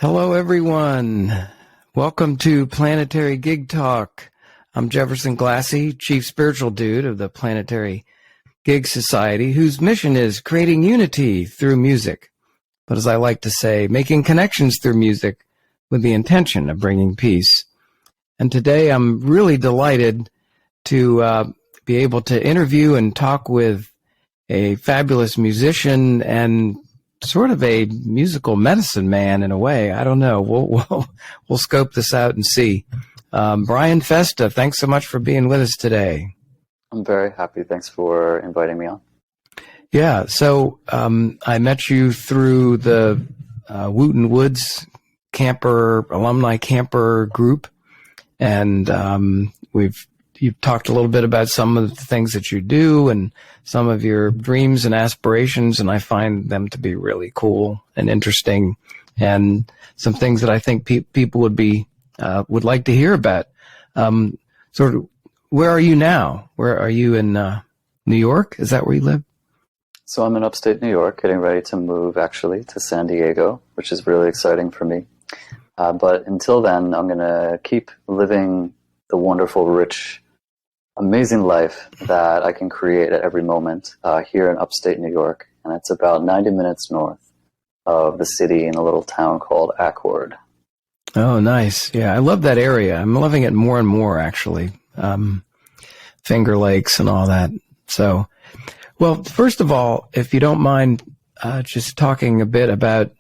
Hello, everyone. Welcome to Planetary Gig Talk. I'm Jefferson Glassy, Chief Spiritual Dude of the Planetary Gig Society, whose mission is creating unity through music. But as I like to say, making connections through music with the intention of bringing peace. And today I'm really delighted to be able to interview and talk with a fabulous musician and sort of a musical medicine man in a way. I don't know. We'll scope this out and see. Brian Festa, thanks so much for being with us today. I'm very happy. Thanks for inviting me on. Yeah. So I met you through the Wooten Woods alumni camper group, and you've talked a little bit about some of the things that you do and some of your dreams and aspirations, and I find them to be really cool and interesting, and some things that I think people would like to hear about. Sort of, where are you now? Where are you in New York? Is that where you live? So I'm in upstate New York, getting ready to move actually to San Diego, which is really exciting for me. But until then, I'm going to keep living the wonderful, rich, amazing life that I can create at every moment here in upstate New York. And it's about 90 minutes north of the city in a little town called Accord. Oh, nice. Yeah, I love that area. I'm loving it more and more, actually. Finger Lakes and all that. So, well, first of all, if you don't mind just talking a bit about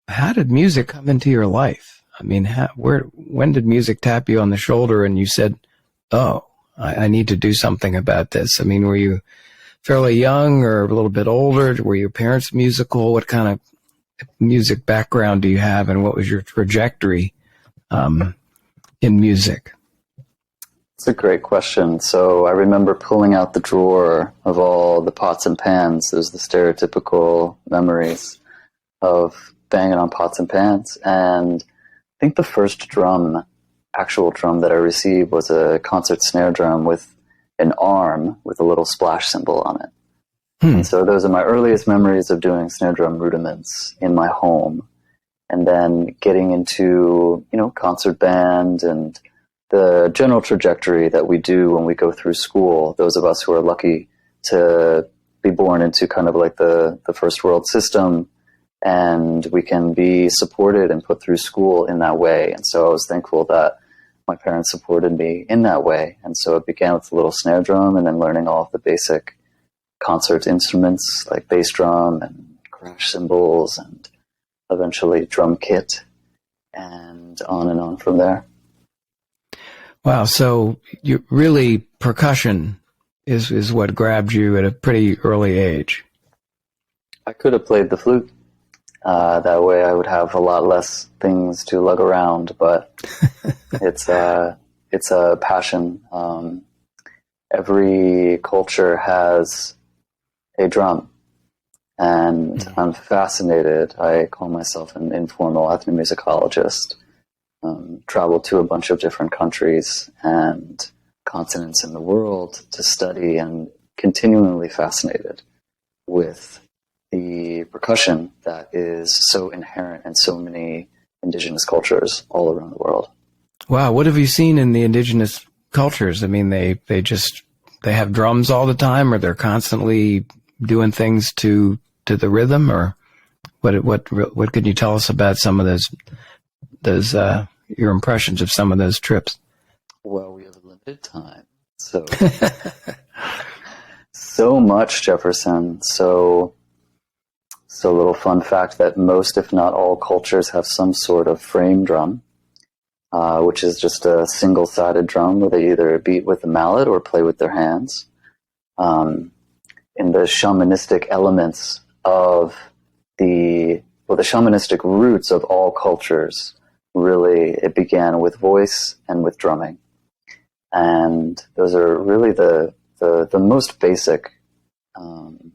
how did music come into your life? I mean, when did music tap you on the shoulder and you said, oh, I need to do something about this? I mean, were you fairly young or a little bit older? Were your parents musical? What kind of music background do you have, and what was your trajectory in music? It's a great question. So I remember pulling out the drawer of all the pots and pans. There's the stereotypical memories of banging on pots and pans. And I think the first actual drum that I received was a concert snare drum with an arm with a little splash cymbal on it. And so those are my earliest memories of doing snare drum rudiments in my home. And then getting into, concert band and the general trajectory that we do when we go through school, those of us who are lucky to be born into kind of like the first world system, and we can be supported and put through school in that way. And so I was thankful that my parents supported me in that way. And so it began with a little snare drum and then learning all of the basic concert instruments like bass drum and crash cymbals and eventually drum kit, and on from there. Wow. So you really, percussion is what grabbed you at a pretty early age. I could have played the flute. That way I would have a lot less things to lug around, but it's a passion. Every culture has a drum, and I'm fascinated. I call myself an informal ethnomusicologist. Traveled to a bunch of different countries and continents in the world to study, and continually fascinated with the percussion that is so inherent in so many indigenous cultures all around the world. Wow. What have you seen in the indigenous cultures? I mean, they have drums all the time, or they're constantly doing things to the rhythm, or what can you tell us about some of those your impressions of some of those trips? Well, we have a limited time, so so much, Jefferson. So little fun fact that most, if not all, cultures have some sort of frame drum, which is just a single-sided drum where they either beat with a mallet or play with their hands. In the shamanistic elements of the shamanistic roots of all cultures, really, it began with voice and with drumming. And those are really the most basic kind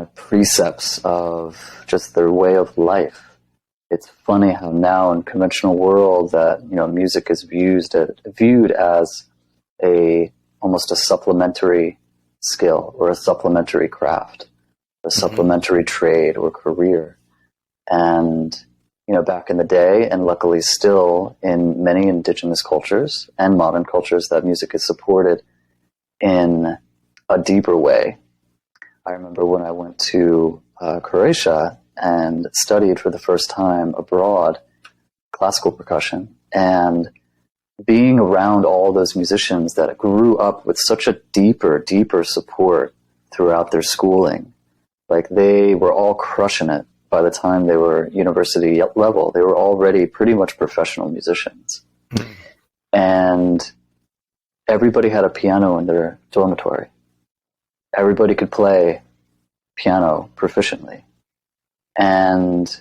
of precepts of just their way of life. It's funny how now in conventional world that, music is viewed as almost a supplementary skill or a supplementary craft, a supplementary trade or career. And, back in the day, and luckily still in many indigenous cultures and modern cultures, that music is supported in a deeper way. I remember when I went to Croatia and studied for the first time abroad classical percussion, and being around all those musicians that grew up with such a deeper support throughout their schooling. Like, they were all crushing it by the time they were university level. They were already pretty much professional musicians. Mm. And everybody had a piano in their dormitory. Everybody could play piano proficiently. And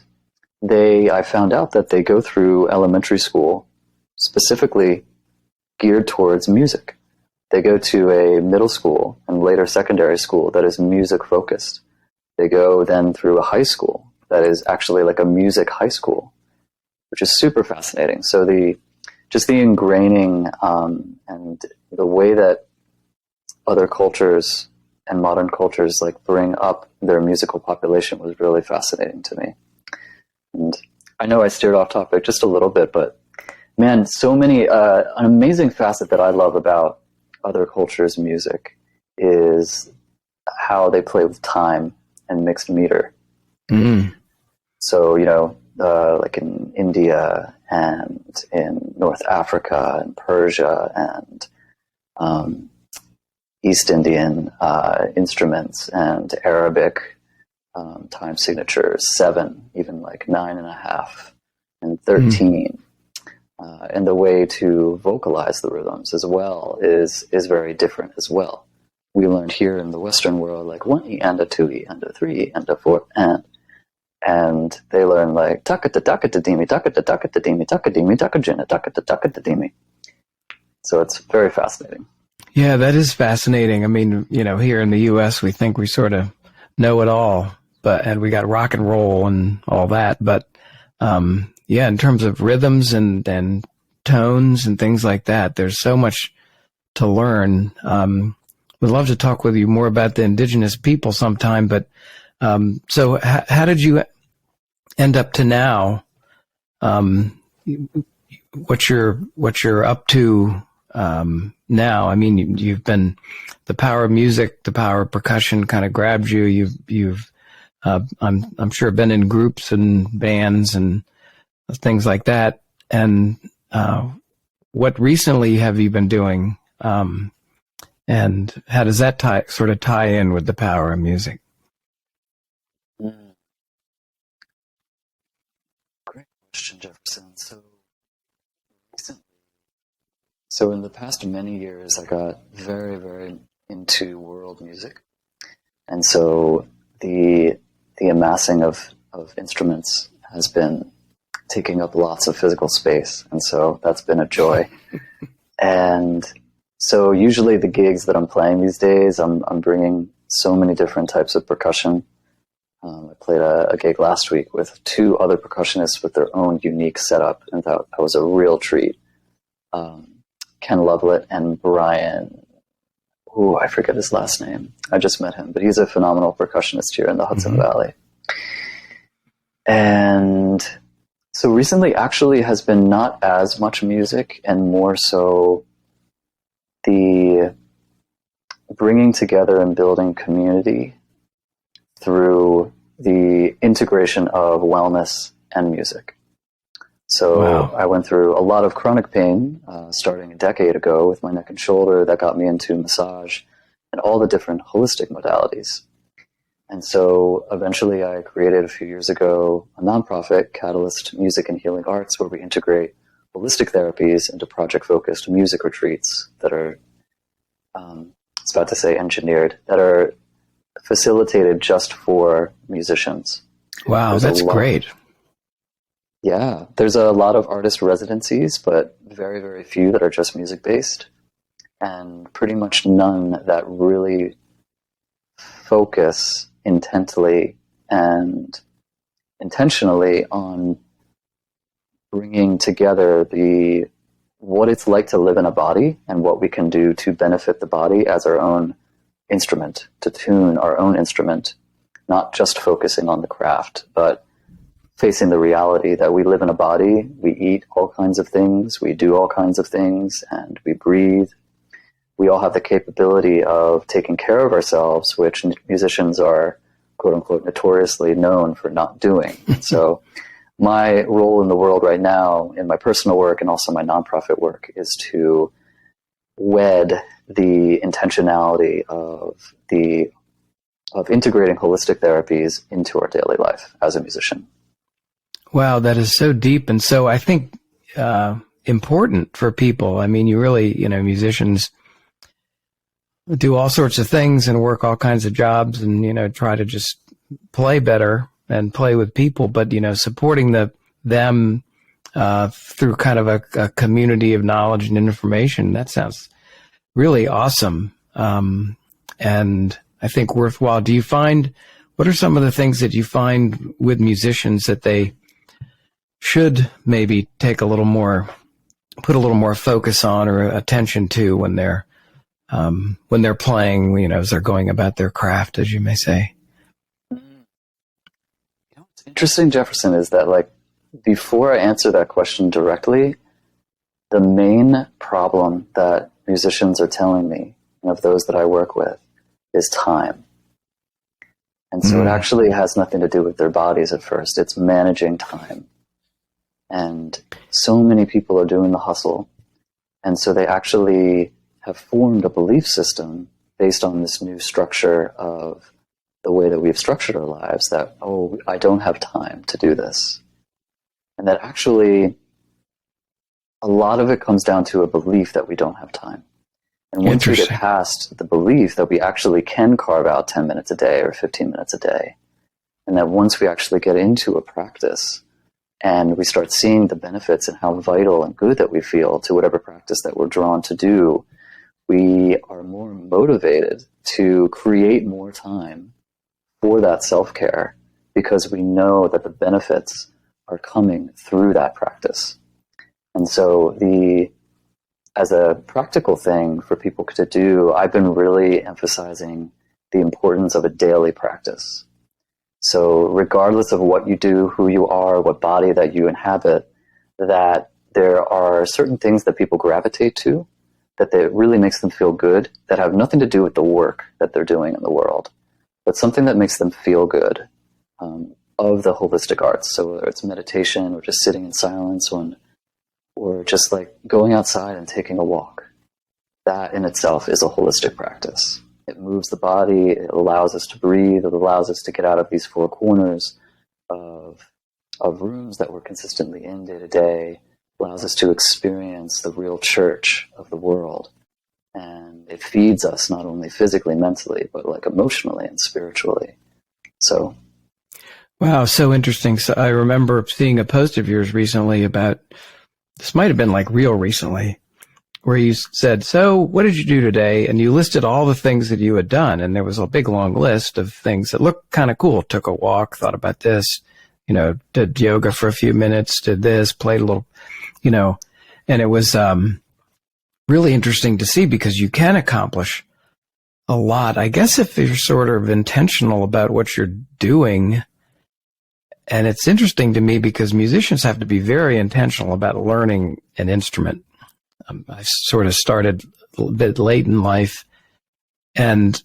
I found out that they go through elementary school specifically geared towards music. They go to a middle school and later secondary school that is music focused. They go then through a high school that is actually like a music high school, which is super fascinating. So the ingraining and the way that other cultures and modern cultures like bring up their musical population was really fascinating to me. And I know I steered off topic just a little bit, but man, so many, an amazing facet that I love about other cultures' music is how they play with time and mixed meter. Mm. So, like in India and in North Africa and Persia and East Indian instruments and Arabic time signatures, 7, even like 9.5 and 13. And the way to vocalize the rhythms as well is very different as well. We learned here in the Western world like 1E and a 2E and a 3E and a 4 and they learn like takata takata dimi takata takata dimi takadimi takajina takata takata dimi. So it's very fascinating. Yeah, that is fascinating. I mean, here in the U.S. we think we sort of know it all, and we got rock and roll and all that, but yeah, in terms of rhythms and tones and things like that, there's so much to learn. We'd love to talk with you more about the indigenous people sometime, but so how did you end up to now? What you're up to now? I mean, you've been, the power of music, the power of percussion kind of grabbed you. You've I'm sure been in groups and bands and things like that. And what recently have you been doing? And how does that tie in with the power of music? Great question, Jefferson. So in the past many years, I got very, very into world music. And so the amassing of instruments has been taking up lots of physical space. And so that's been a joy. And so usually the gigs that I'm playing these days, I'm bringing so many different types of percussion. I played a gig last week with 2 other percussionists with their own unique setup, and that was a real treat. Ken Lovelet and Brian, I forget his last name. I just met him, but he's a phenomenal percussionist here in the Hudson Valley. And so recently actually has been not as much music and more so the bringing together and building community through the integration of wellness and music. So wow. I went through a lot of chronic pain starting a decade ago with my neck and shoulder that got me into massage and all the different holistic modalities. And so eventually I created a few years ago a nonprofit, Catalyst Music and Healing Arts, where we integrate holistic therapies into project-focused music retreats that are, I was about to say engineered, that are facilitated just for musicians. Wow, that's great. Yeah, there's a lot of artist residencies, but very, very few that are just music-based, and pretty much none that really focus intently and intentionally on bringing together what it's like to live in a body and what we can do to benefit the body as our own instrument, to tune our own instrument, not just focusing on the craft, but facing the reality that we live in a body, we eat all kinds of things, we do all kinds of things, and we breathe. We all have the capability of taking care of ourselves, which musicians are, quote unquote, notoriously known for not doing. So my role in the world right now, in my personal work and also my nonprofit work, is to wed the intentionality of integrating holistic therapies into our daily life as a musician. Wow, that is so deep and so, I think, important for people. I mean, you really, musicians do all sorts of things and work all kinds of jobs and, try to just play better and play with people. But, supporting them through kind of a community of knowledge and information, that sounds really awesome. And I think worthwhile. What are some of the things that you find with musicians that they should maybe put a little more focus on or attention to when they're playing, as they're going about their craft, as you may say? What's interesting, Jefferson, is that before I answer that question directly, the main problem that musicians are telling me, of those that I work with, is time. And so it actually has nothing to do with their bodies at first. It's managing time. And so many people are doing the hustle. And so they actually have formed a belief system based on this new structure of the way that we've structured our lives that, oh, I don't have time to do this. And that actually, a lot of it comes down to a belief that we don't have time. And once we get past the belief that we actually can carve out 10 minutes a day or 15 minutes a day, and that once we actually get into a practice and we start seeing the benefits and how vital and good that we feel to whatever practice that we're drawn to do, we are more motivated to create more time for that self-care because we know that the benefits are coming through that practice. And so as a practical thing for people to do, I've been really emphasizing the importance of a daily practice. So regardless of what you do, who you are, what body that you inhabit, that there are certain things that people gravitate to, that really makes them feel good, that have nothing to do with the work that they're doing in the world, but something that makes them feel good, of the holistic arts. So whether it's meditation or just sitting in silence or just going outside and taking a walk, that in itself is a holistic practice. It moves the body, it allows us to breathe, it allows us to get out of these four corners of rooms that we're consistently in day to day, allows us to experience the real church of the world. And it feeds us not only physically, mentally, but emotionally and spiritually. So. Wow, so interesting. So I remember seeing a post of yours recently about, this might have been real recently, where you said, so what did you do today? And you listed all the things that you had done. And there was a big long list of things that looked kind of cool. Took a walk, thought about this, did yoga for a few minutes, did this, played a little, and it was really interesting to see because you can accomplish a lot. I guess if you're sort of intentional about what you're doing. And it's interesting to me because musicians have to be very intentional about learning an instrument. I sort of started a little bit late in life, and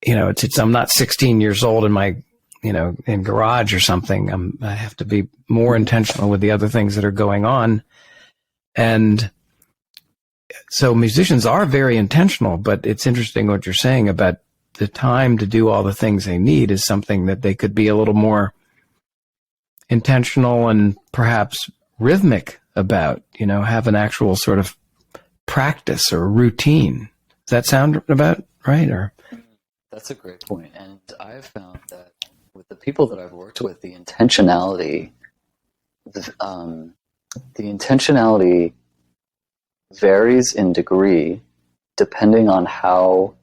I'm not 16 years old in my in garage or something. I have to be more intentional with the other things that are going on, and so musicians are very intentional. But it's interesting what you're saying about the time to do all the things they need is something that they could be a little more intentional and perhaps rhythmic about, have an actual sort of practice or routine. Does that sound about right? Or that's a great point. And I've found that with the people that I've worked with, the intentionality varies in degree depending on how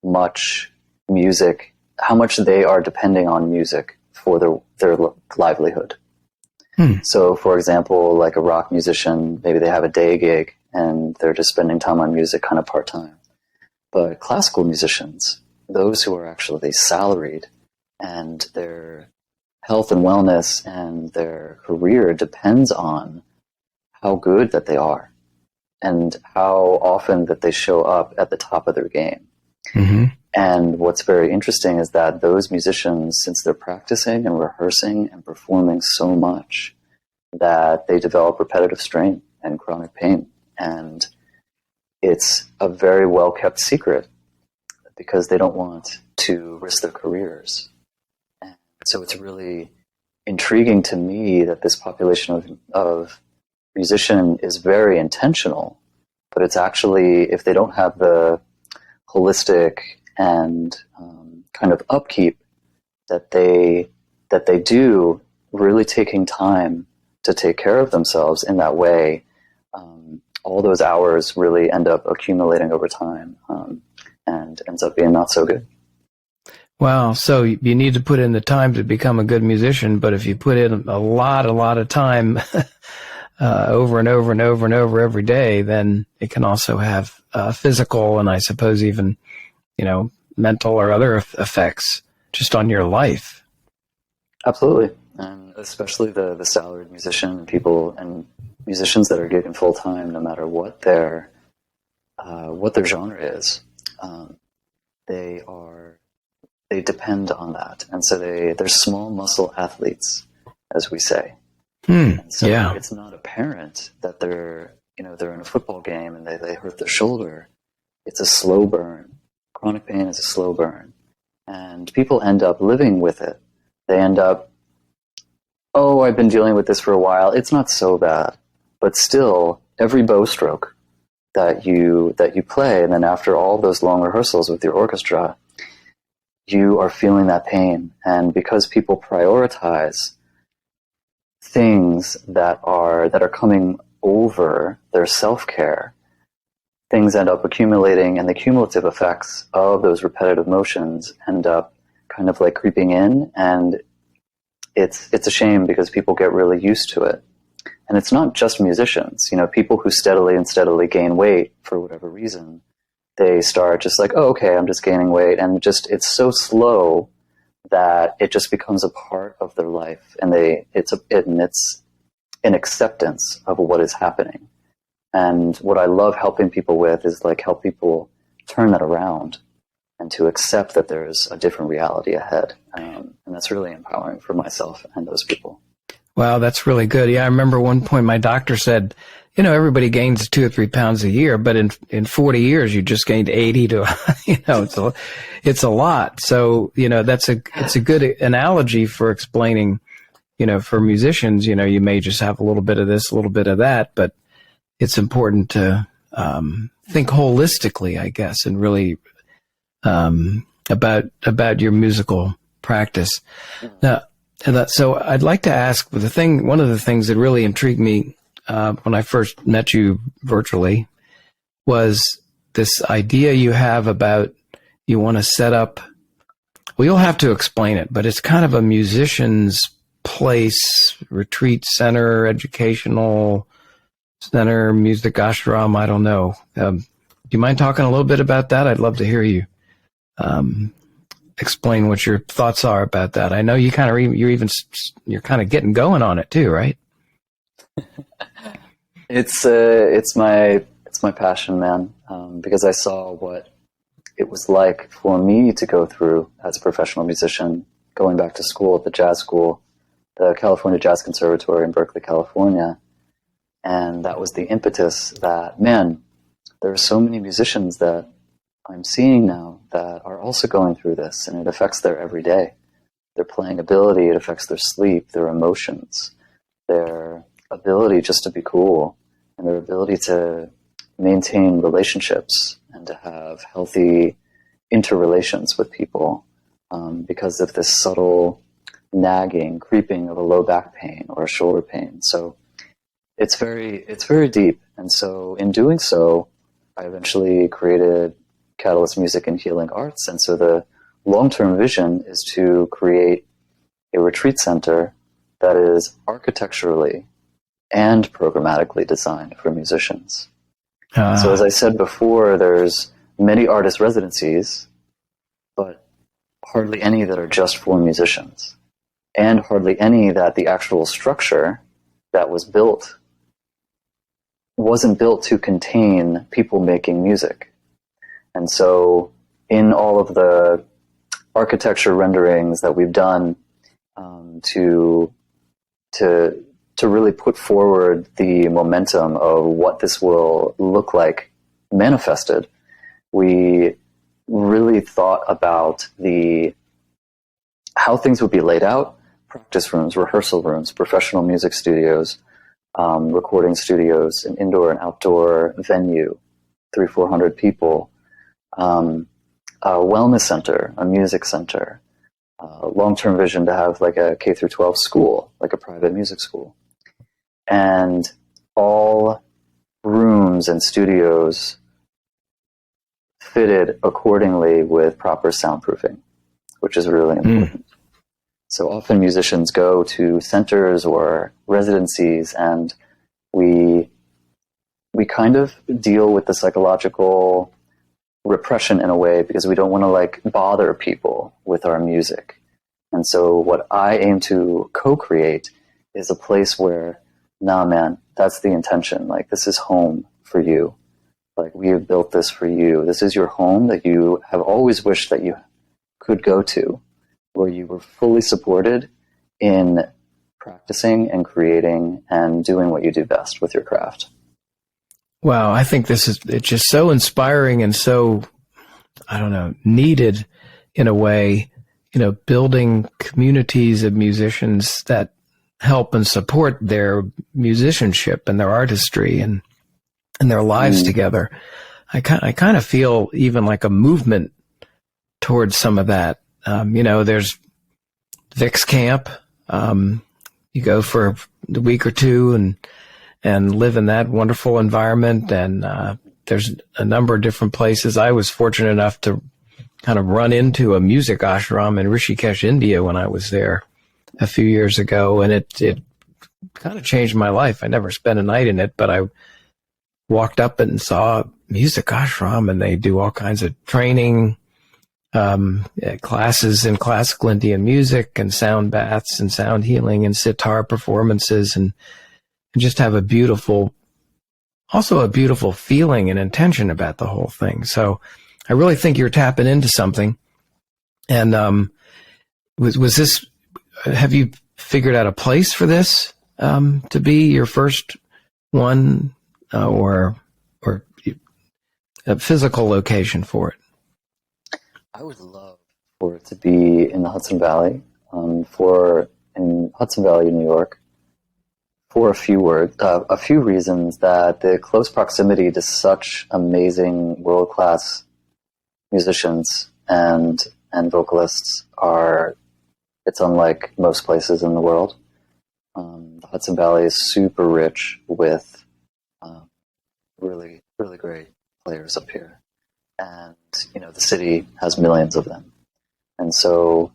much they are depending on music for their livelihood. So, for example, a rock musician, maybe they have a day gig and they're just spending time on music kind of part-time. But classical musicians, those who are actually salaried and they're health and wellness and their career depends on how good that they are and how often that they show up at the top of their game. Mm-hmm. And what's very interesting is that those musicians, since they're practicing and rehearsing and performing so much, that they develop repetitive strain and chronic pain. And it's a very well-kept secret because they don't want to risk their careers. And so it's really intriguing to me that this population of musician is very intentional, but it's actually, if they don't have the holistic and kind of upkeep that they do, really taking time to take care of themselves in that way, all those hours really end up accumulating over time and ends up being not so good. Wow. So you need to put in the time to become a good musician, but if you put in a lot of time over and over and over and over every day, then it can also have physical and I suppose even, mental or other effects just on your life. Absolutely. And especially the salaried musician and people and musicians that are gigging full time, no matter what their genre is, they depend on that. And so they're small muscle athletes, as we say. So yeah. It's not apparent that they're in a football game and they hurt their shoulder. It's a slow burn. Chronic pain is a slow burn. And people end up living with it. They end up, oh, I've been dealing with this for a while. It's not so bad. But still, every bow stroke that you play, and then after all those long rehearsals with your orchestra, you are feeling that pain. And because people prioritize things that are coming over their self-care, things end up accumulating, and the cumulative effects of those repetitive motions end up kind of like creeping in, and it's a shame because people get really used to it. And it's not just musicians, people who steadily gain weight for whatever reason, they start just like, oh, okay, I'm just gaining weight, and it's so slow that it just becomes a part of their life, and it's an acceptance of what is happening. And what I love helping people with is like help people turn that around and to accept that there's a different reality ahead. And that's really empowering for myself and those people. Wow, that's really good. Yeah, I remember one point my doctor said, everybody gains 2 or 3 pounds a year, but in 40 years you just gained 80 to, it's a lot. So, it's a good analogy for explaining, for musicians, you may just have a little bit of this, a little bit of that, but it's important to think holistically, I guess, and really about your musical practice. Now, so I'd like to ask one of the things that really intrigued me when I first met you virtually was this idea you have about you want to set up. Well, you'll have to explain it, but it's kind of a musician's place, retreat center, educational center, music ashram. I don't know. Do you mind talking a little bit about that? I'd love to hear you explain what your thoughts are about that. I know you're kind of getting going on it too, right? It's my passion, man. Because I saw what it was like for me to go through as a professional musician, going back to school at the jazz school, the California Jazz Conservatory in Berkeley, California. And that was the impetus that, man, there are so many musicians that I'm seeing now that are also going through this, and it affects their everyday. Their playing ability, it affects their sleep, their emotions, their ability just to be cool, and their ability to maintain relationships and to have healthy interrelations with people because of this subtle nagging, creeping of a low back pain or a shoulder pain. So it's very deep. And so in doing so, I eventually created Catalyst Music and Healing Arts. And so the long-term vision is to create a retreat center that is architecturally and programmatically designed for musicians. So as I said before, there's many artist residencies, but hardly any that are just for musicians. and hardly any that the actual structure that was built wasn't built to contain people making music. And so in all of the architecture renderings that we've done to really put forward the momentum of what this will look like manifested, we really thought about how things would be laid out: practice rooms, rehearsal rooms, professional music studios, recording studios, an indoor and outdoor venue, 300-400 people, a wellness center, a music center, long-term vision to have like a K through 12 school, like a private music school. And all rooms and studios fitted accordingly with proper soundproofing, which is really important. So often musicians go to centers or residencies, and we kind of deal with the psychological repression in a way because we don't want to like bother people with our music. And so what I aim to co-create is a place where, nah, man, that's the intention. Like, this is home for you. Like, we have built this for you. This is your home that you have always wished that you could go to, where you were fully supported in practicing and creating and doing what you do best with your craft. Wow, I think it's just so inspiring and so, I don't know, needed in a way, building communities of musicians that help and support their musicianship and their artistry and their lives together. I kind of feel even like a movement towards some of that. There's Vic's Camp. You go for a week or two and live in that wonderful environment. And there's a number of different places. I was fortunate enough to kind of run into a music ashram in Rishikesh, India when I was there a few years ago. And it kind of changed my life. I never spent a night in it, but I walked up and saw a music ashram, and they do all kinds of training, classes in classical Indian music and sound baths and sound healing and sitar performances, and just have a beautiful feeling and intention about the whole thing. So I really think you're tapping into something. And was this, have you figured out a place for this to be your first one, or a physical location for it? I would love for it to be in the Hudson Valley, in Hudson Valley, New York, for a few reasons. That the close proximity to such amazing world-class musicians and vocalists it's unlike most places in the world. The Hudson Valley is super rich with really, really great players up here. And, the city has millions of them. And so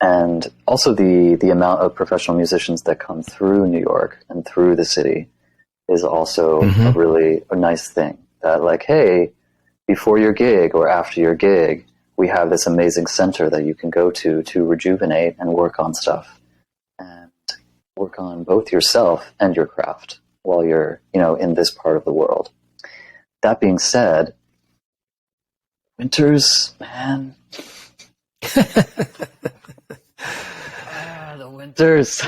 and also the amount of professional musicians that come through New York and through the city is also a nice thing. That like, hey, before your gig or after your gig, we have this amazing center that you can go to rejuvenate and work on stuff and work on both yourself and your craft while you're, in this part of the world. That being said, winters, man. The winters.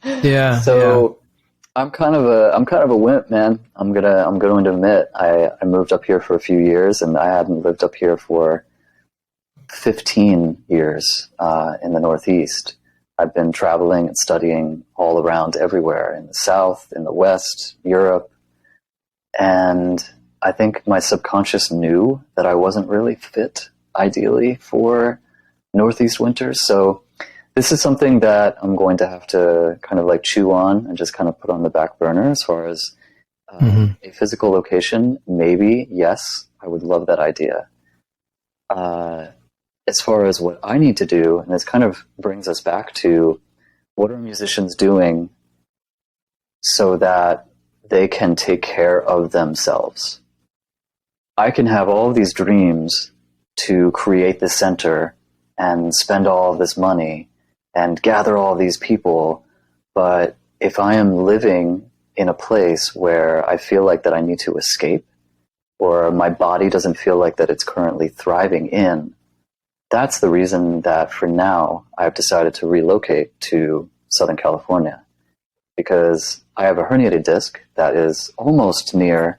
Yeah. So yeah. I'm kind of a wimp, man. I'm going to admit I moved up here for a few years, and I hadn't lived up here for 15 years in the Northeast. I've been traveling and studying all around everywhere, in the South, in the West, Europe. And I think my subconscious knew that I wasn't really fit, ideally, for Northeast winters. So this is something that I'm going to have to kind of like chew on and just kind of put on the back burner as far as a physical location. Maybe, yes, I would love that idea. As far as what I need to do, and this kind of brings us back to what are musicians doing so that they can take care of themselves. I can have all of these dreams to create the center and spend all of this money and gather all these people. But if I am living in a place where I feel like that I need to escape, or my body doesn't feel like that it's currently thriving in, that's the reason that for now I've decided to relocate to Southern California, because I have a herniated disc that is almost near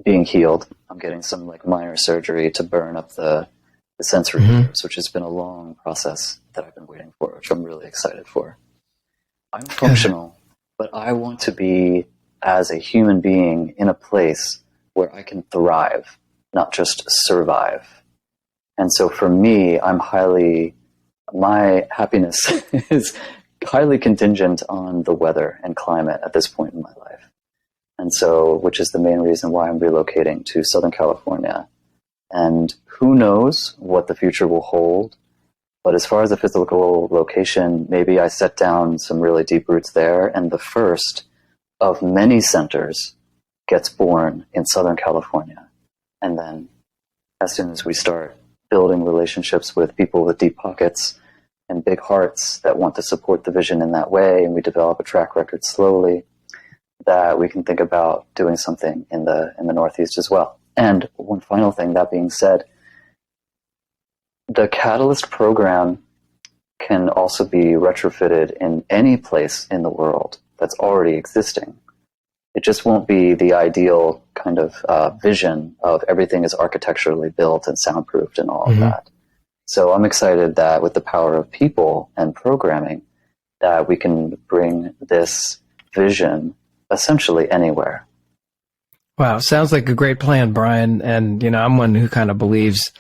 being healed. I'm getting some like minor surgery to burn up the sensory nerves, which has been a long process that I've been waiting for, which I'm really excited for. I'm functional, but I want to be as a human being in a place where I can thrive, not just survive. And so for me, my happiness is highly contingent on the weather and climate at this point in my life. And so, which is the main reason why I'm relocating to Southern California. And who knows what the future will hold. But as far as the physical location, maybe I set down some really deep roots there. And the first of many centers gets born in Southern California. And then as soon as we start building relationships with people with deep pockets and big hearts that want to support the vision in that way, and we develop a track record slowly, that we can think about doing something in the Northeast as well. And one final thing, that being said, the Catalyst program can also be retrofitted in any place in the world that's already existing. It just won't be the ideal kind of vision of everything is architecturally built and soundproofed and all of that. So I'm excited that with the power of people and programming, that we can bring this vision essentially anywhere. Wow, sounds like a great plan, Brian. And I'm one who kind of believes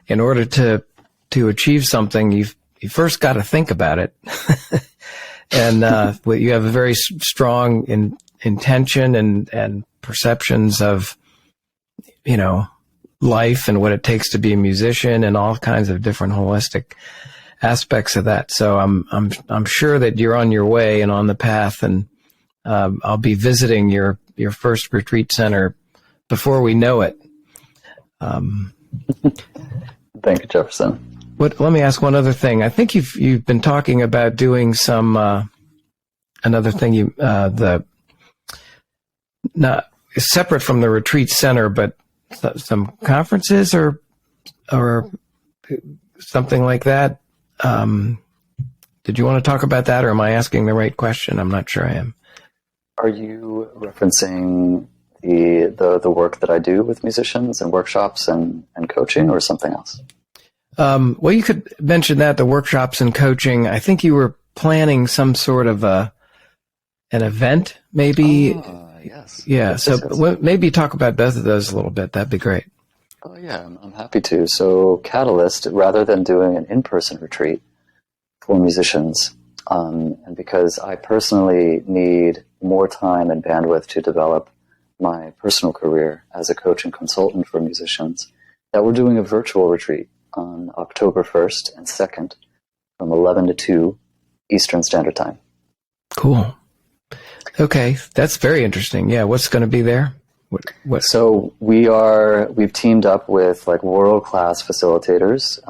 in order to achieve something, you first got to think about it. And you have a very strong intention and perceptions of life and what it takes to be a musician and all kinds of different holistic aspects of that. So I'm sure that you're on your way and on the path, and I'll be visiting your first retreat center before we know it. Thank you, Jefferson. Let me ask one other thing. I think you've been talking about doing some another thing not separate from the retreat center, but some conferences or something like that. Did you want to talk about that, or am I asking the right question? I'm not sure I am. Are you referencing the work that I do with musicians and workshops and coaching, or something else? Well, you could mention that, the workshops and coaching. I think you were planning some sort of an event, maybe. Yes. Yeah. Yes, So yes. maybe talk about both of those a little bit. That'd be great. Oh yeah, I'm happy to. So Catalyst, rather than doing an in-person retreat for musicians, and because I personally need more time and bandwidth to develop my personal career as a coach and consultant for musicians, that we're doing a virtual retreat on October 1st and 2nd from 11 to 2 Eastern Standard Time. Cool. Okay. That's very interesting. Yeah. What's going to be there? What? So we've teamed up with like world-class facilitators,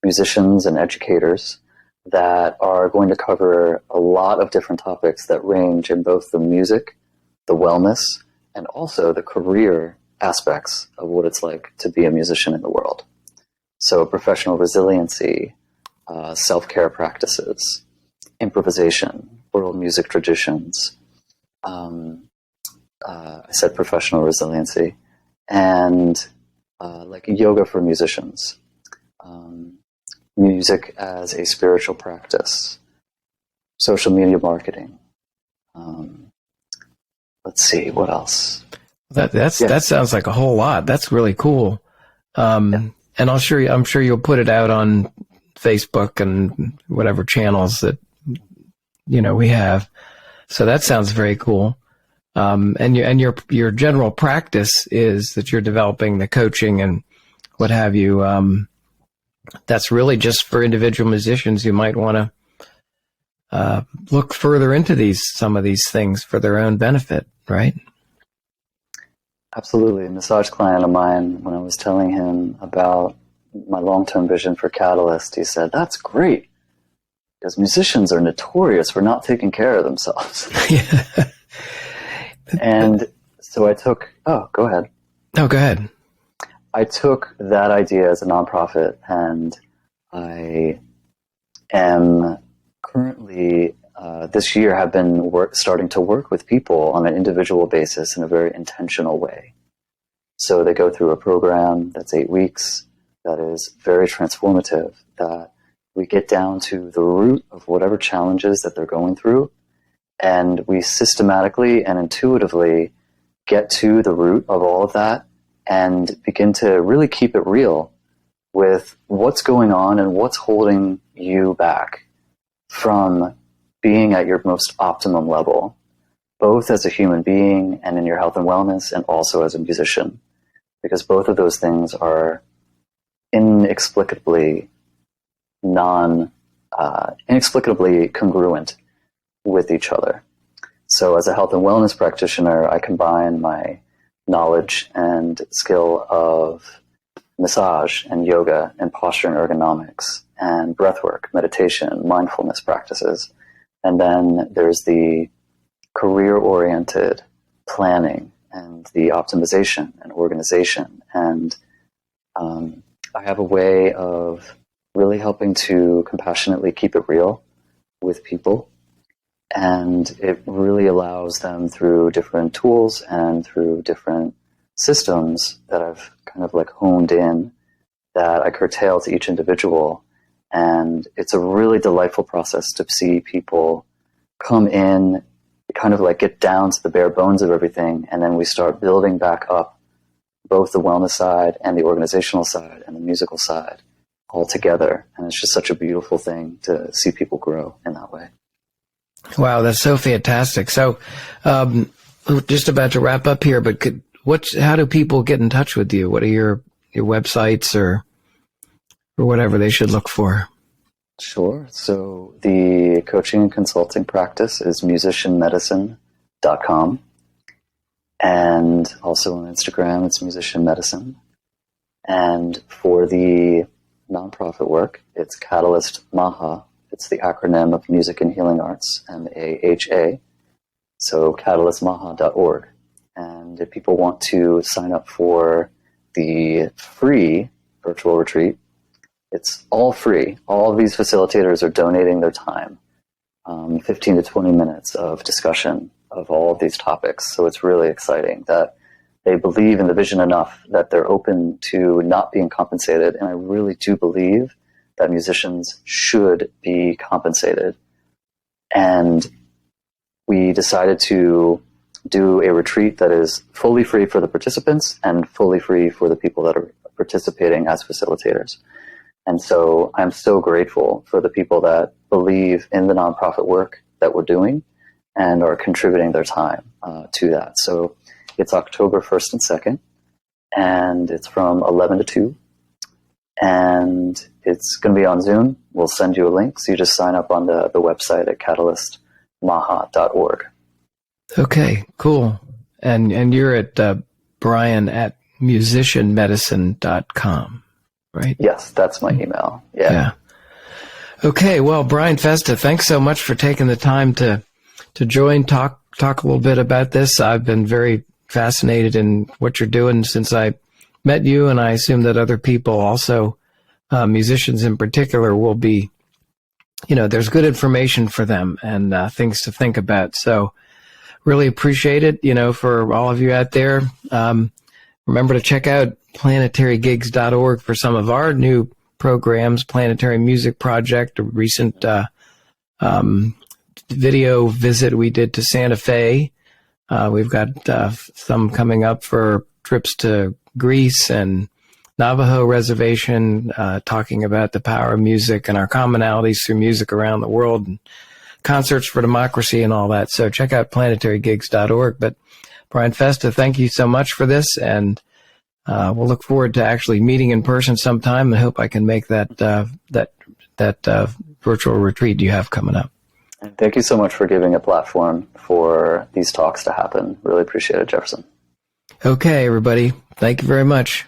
musicians and educators that are going to cover a lot of different topics that range in both the music, the wellness, and also the career aspects of what it's like to be a musician in the world. So professional resiliency, self-care practices, improvisation, world music traditions. I said professional resiliency, and like yoga for musicians, music as a spiritual practice, social media marketing. Let's see, what else? That sounds like a whole lot. That's really cool. And I'm sure you'll put it out on Facebook and whatever channels that we have. So that sounds very cool. And your general practice is that you're developing the coaching and what have you. That's really just for individual musicians who might want to look further into some of these things for their own benefit, right? Absolutely. A massage client of mine, when I was telling him about my long-term vision for Catalyst, he said, "That's great, because musicians are notorious for not taking care of themselves." Yeah. And so go ahead. No, go ahead. I took that idea as a nonprofit, and I am currently, this year, have been starting to work with people on an individual basis in a very intentional way. So they go through a program that's 8 weeks that is very transformative, that we get down to the root of whatever challenges that they're going through, and we systematically and intuitively get to the root of all of that and begin to really keep it real with what's going on and what's holding you back from being at your most optimum level, both as a human being and in your health and wellness, and also as a musician, because both of those things are inexplicably congruent with each other. So as a health and wellness practitioner, I combine my knowledge and skill of massage and yoga and posture and ergonomics and breathwork, meditation, mindfulness practices. And then there's the career-oriented planning and the optimization and organization. And I have a way of really helping to compassionately keep it real with people. And it really allows them, through different tools and through different systems that I've kind of like honed in, that I curtail to each individual. And it's a really delightful process to see people come in, kind of like get down to the bare bones of everything, and then we start building back up both the wellness side and the organizational side and the musical side all together. And it's just such a beautiful thing to see people grow in that way. Wow, that's so fantastic. So, we're just about to wrap up here, but how do people get in touch with you? What are your websites or whatever they should look for? Sure. So the coaching and consulting practice is musicianmedicine.com. And also on Instagram, it's Musician Medicine. And for the nonprofit work, it's Catalyst MAHA. It's the acronym of Music and Healing Arts, MAHA. So catalystmaha.org. And if people want to sign up for the free virtual retreat, it's all free. All of these facilitators are donating their time, 15 to 20 minutes of discussion of all of these topics. So it's really exciting that they believe in the vision enough that they're open to not being compensated. And I really do believe that musicians should be compensated. And we decided to do a retreat that is fully free for the participants and fully free for the people that are participating as facilitators. And so I'm so grateful for the people that believe in the nonprofit work that we're doing and are contributing their time to that. So it's October 1st and 2nd, and it's from 11 to 2. And it's going to be on Zoom. We'll send you a link. So you just sign up on the website at catalystmaha.org. Okay, cool. And you're at Brian at musicianmedicine.com, right? Yes, that's my email. Yeah. Okay, well, Brian Festa, thanks so much for taking the time to join, talk a little bit about this. I've been very fascinated in what you're doing since I met you, and I assume that other people also, musicians in particular, will be, there's good information for them and things to think about. So really appreciate it, for all of you out there. Remember to check out planetarygigs.org for some of our new programs, Planetary Music Project, a recent video visit we did to Santa Fe. We've got some coming up for trips to Greece and Navajo Reservation, talking about the power of music and our commonalities through music around the world, and concerts for democracy and all that. So check out planetarygigs.org. But Brian Festa, thank you so much for this, and we'll look forward to actually meeting in person sometime. I hope I can make that virtual retreat you have coming up. And thank you so much for giving a platform for these talks to happen. Really appreciate it, Jefferson. Okay, everybody. Thank you very much.